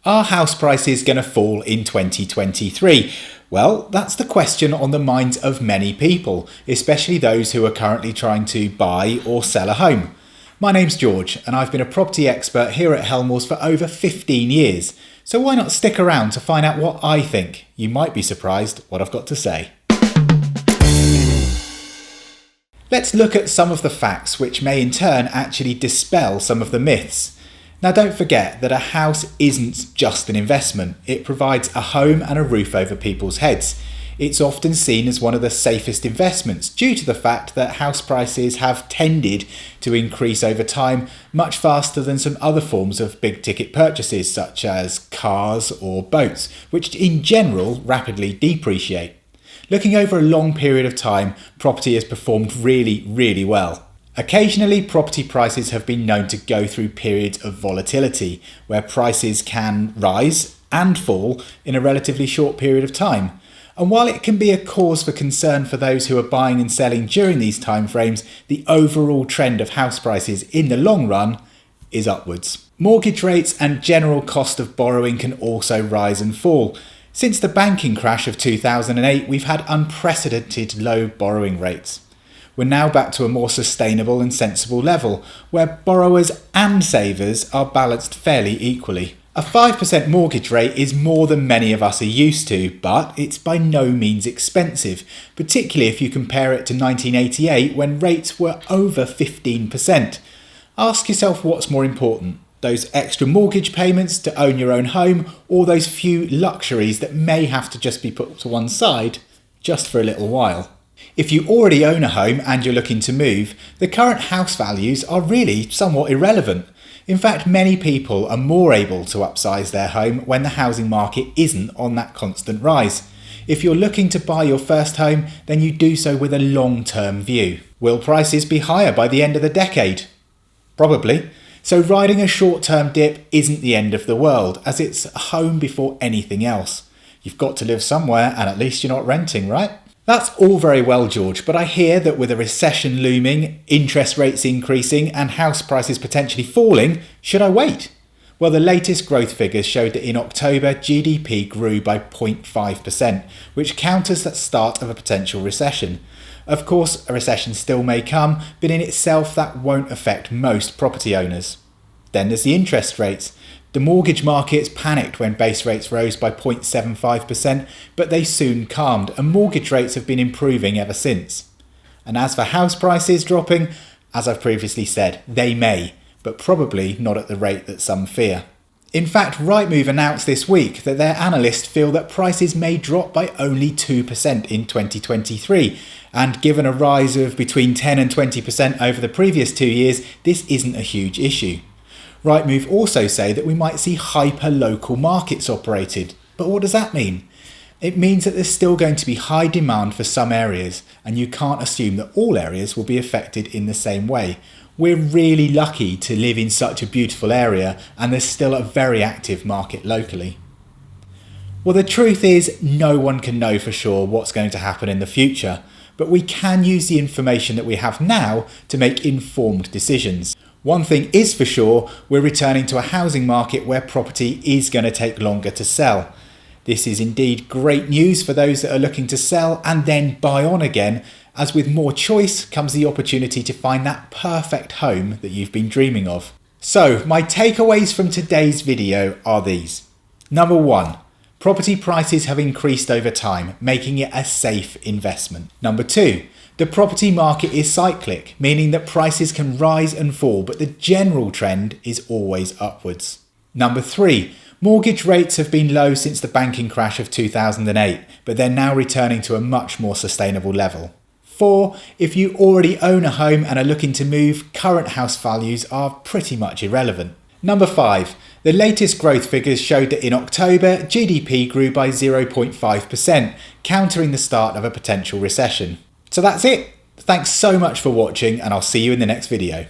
Are house prices going to fall in 2023? Well, that's the question on the minds of many people, especially those who are currently trying to buy or sell a home. My name's George, and I've been a property expert here at Helmors for over 15 years. So why not stick around to find out what I think? You might be surprised what I've got to say. Let's look at some of the facts which may in turn actually dispel some of the myths. Now don't forget that a house isn't just an investment, it provides a home and a roof over people's heads. It's often seen as one of the safest investments due to the fact that house prices have tended to increase over time much faster than some other forms of big ticket purchases such as cars or boats, which in general rapidly depreciate. Looking over a long period of time, property has performed really well. Occasionally, property prices have been known to go through periods of volatility, where prices can rise and fall in a relatively short period of time. And while it can be a cause for concern for those who are buying and selling during these timeframes, the overall trend of house prices in the long run is upwards. Mortgage rates and general cost of borrowing can also rise and fall. Since the banking crash of 2008, we've had unprecedented low borrowing rates. We're now back to a more sustainable and sensible level, where borrowers and savers are balanced fairly equally. A 5% mortgage rate is more than many of us are used to, but it's by no means expensive, particularly if you compare it to 1988 when rates were over 15%. Ask yourself what's more important, those extra mortgage payments to own your own home, or those few luxuries that may have to just be put to one side just for a little while. If you already own a home and you're looking to move, the current house values are really somewhat irrelevant. In fact, many people are more able to upsize their home when the housing market isn't on that constant rise. If you're looking to buy your first home, then you do so with a long-term view. Will prices be higher by the end of the decade? Probably. So riding a short-term dip isn't the end of the world, as it's a home before anything else. You've got to live somewhere, and at least you're not renting, right? That's all very well, George, but I hear that with a recession looming, interest rates increasing and house prices potentially falling, should I wait? Well, the latest growth figures showed that in October, GDP grew by 0.5%, which counters the start of a potential recession. Of course, a recession still may come, but in itself that won't affect most property owners. Then there's the interest rates. The mortgage markets panicked when base rates rose by 0.75%, but they soon calmed and mortgage rates have been improving ever since. And as for house prices dropping, as I've previously said, they may, but probably not at the rate that some fear. In fact, Rightmove announced this week that their analysts feel that prices may drop by only 2% in 2023, and given a rise of between 10 and 20% over the previous 2 years, this isn't a huge issue. Rightmove also say that we might see hyper-local markets operated. But what does that mean? It means that there's still going to be high demand for some areas, and you can't assume that all areas will be affected in the same way. We're really lucky to live in such a beautiful area, and there's still a very active market locally. Well, the truth is, no one can know for sure what's going to happen in the future, but we can use the information that we have now to make informed decisions. One thing is for sure, we're returning to a housing market where property is going to take longer to sell. This is indeed great news for those that are looking to sell and then buy on again, as with more choice comes the opportunity to find that perfect home that you've been dreaming of. So, my takeaways from today's video are these. Number 1. Property prices have increased over time, making it a safe investment. Number 2. The property market is cyclic, meaning that prices can rise and fall, but the general trend is always upwards. Number 3. Mortgage rates have been low since the banking crash of 2008, but they're now returning to a much more sustainable level. 4. If you already own a home and are looking to move, current house values are pretty much irrelevant. Number 5. The latest growth figures showed that in October, GDP grew by 0.5%, countering the start of a potential recession. So that's it. Thanks so much for watching, and I'll see you in the next video.